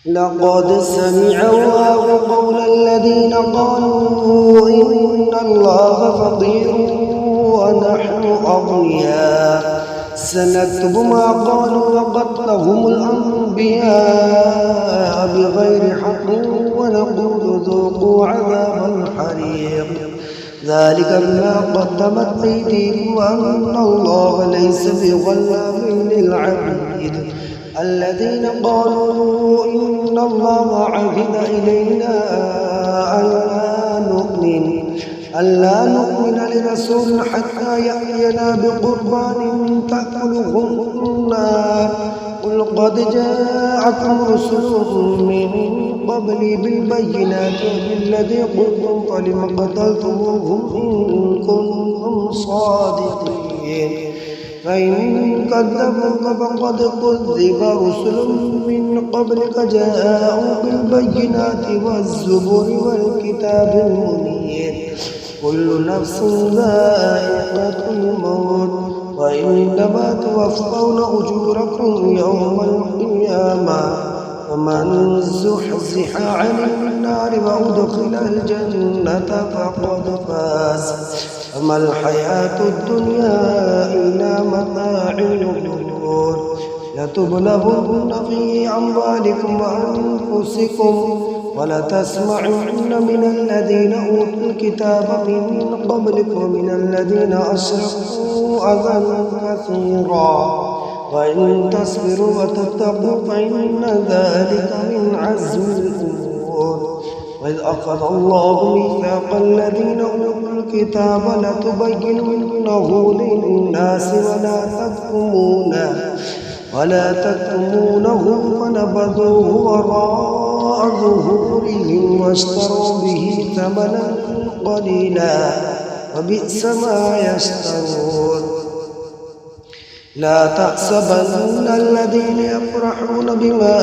لقد سمع الله قول الذين قالوا إن الله فقير ونحن أغنياء سنكتب ما قالوا وقتلهم الأنبياء بغير حق ونقول ذوقوا عذاب الحريق ذلك بما قدمت أيديكم وأن الله ليس بظلام للعبيد الذين قالوا إن الله عهد إلينا ألا نؤمن لرسول حتى يأتينا بقربان تأكله النار قل قد جاءكم رسل من قبلي بالبينات وبالذي قلتم فلم قتلتموهم إن كنتم صادقين فإن كذبوك فقد كذب رسل من قبلك جاءوا بالبينات والزبر والكتاب المنير كل نفس ذائقة الموت وإنما توفون أجوركم يوم القيامة ومن زحزح عن النار وأدخل الجنة فقد فاز وما الحياة الدنيا إلا متاع الغرور لتبلغن في أموالكم وأنفسكم ولتسمعن من الذين أوتوا الكتاب من قبلكم ومن الذين أشركوا أذى كثيرا وإن تصبروا وتتقوا فإن ذلك من عزم الأمور وإذ أخذ الله ميثاق الذين أوتوا الكتاب لتبيننه للناس ولا تكتمونه فنبذوه وراء ظهورهم واشتروا به ثمنا قليلا وبئس ما يشترون لا تحسبن الذين يفرحون بما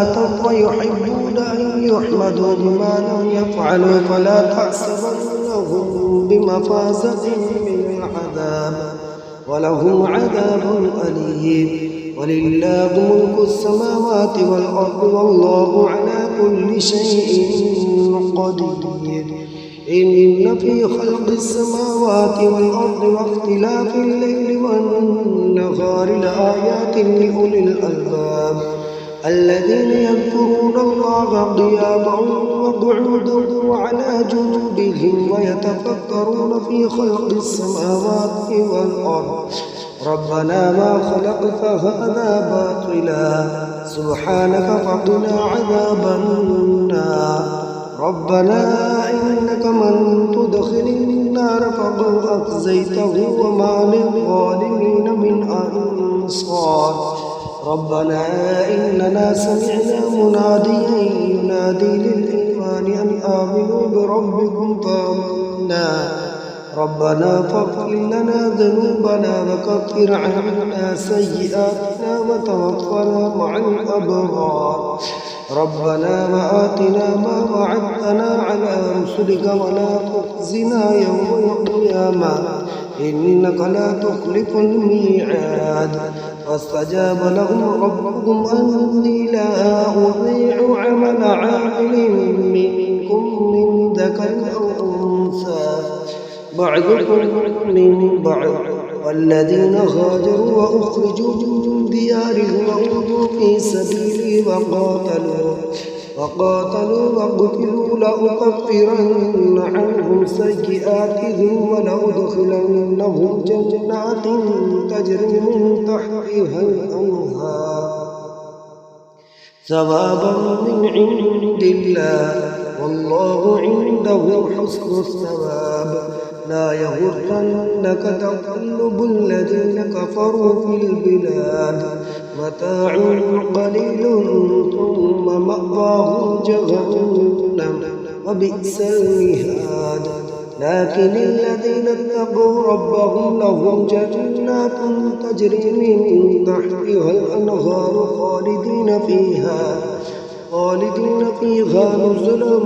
أتوا ويحبون أن يحمدوا بما لم يفعلوا فلا تحسبنهم بمفازة من العذاب ولهم عذاب أليم ولله ملك السماوات والأرض والله على كل شيء قدير إن في خلق السماوات والأرض واختلاف الليل والنهار لآيات لأولي الألباب الذين يذكرون الله قياما وقعودا وعلى جنوبهم ويتفكرون في خلق السماوات والأرض ربنا ما خلقت هذا باطلا سبحانك فقنا عذاب النار ربنا إنك من تدخل النار فقد أخزيته وما للظالمين من أنصار ربنا إننا سمعنا مناديا ينادي للإيمان أن آمنوا بربكم فآمنا ربنا فاغفر لنا ذنوبنا وكفر عنا سيئاتنا وتوفنا مع الأبرار ربنا وآتنا ما وعدتنا على رسلك ولا تخزنا يوم القيامة إنك لا تخلف الميعاد فاستجاب لهم ربهم أني لا أضيع عمل عامل منكم من ذكر أو أنثى بعضكم من بعض والذين هاجروا وأخرجوا من ديارهم وأوذوا في سبيلي وقاتلوا وقتلوا لأكفرن عنهم سيئاتهم ولأدخلنهم جنات تجري من تحتها الأنهار ثوابا من عند الله والله عنده حسن الثواب لا يغرنك تقلب الذين كفروا في البلاد متاع قليل ثم مأواهم جهنم وبئس المهاد لكن الذين اتقوا ربهم لهم جنات تجري من تحتها الأنهار خالدين فيها نزلا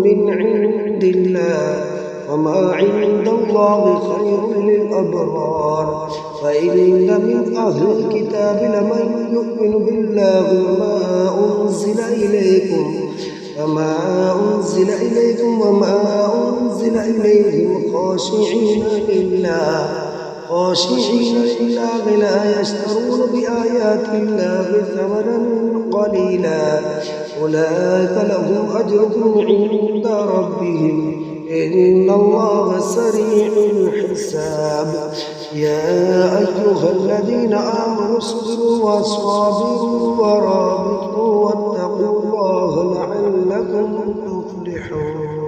من عند الله وما عند الله خير للأبرار وإن من أهل الكتاب لمن يؤمن بالله وما أنزل إليكم خاشعين لله لا يشترون بآيات الله ثمنا قليلا أولئك لهم أجرهم عند ربهم إن الله سريع الحساب يا أيها الذين آمنوا اصبروا وصابروا ورابطوا واتقوا الله لعلكم تفلحون.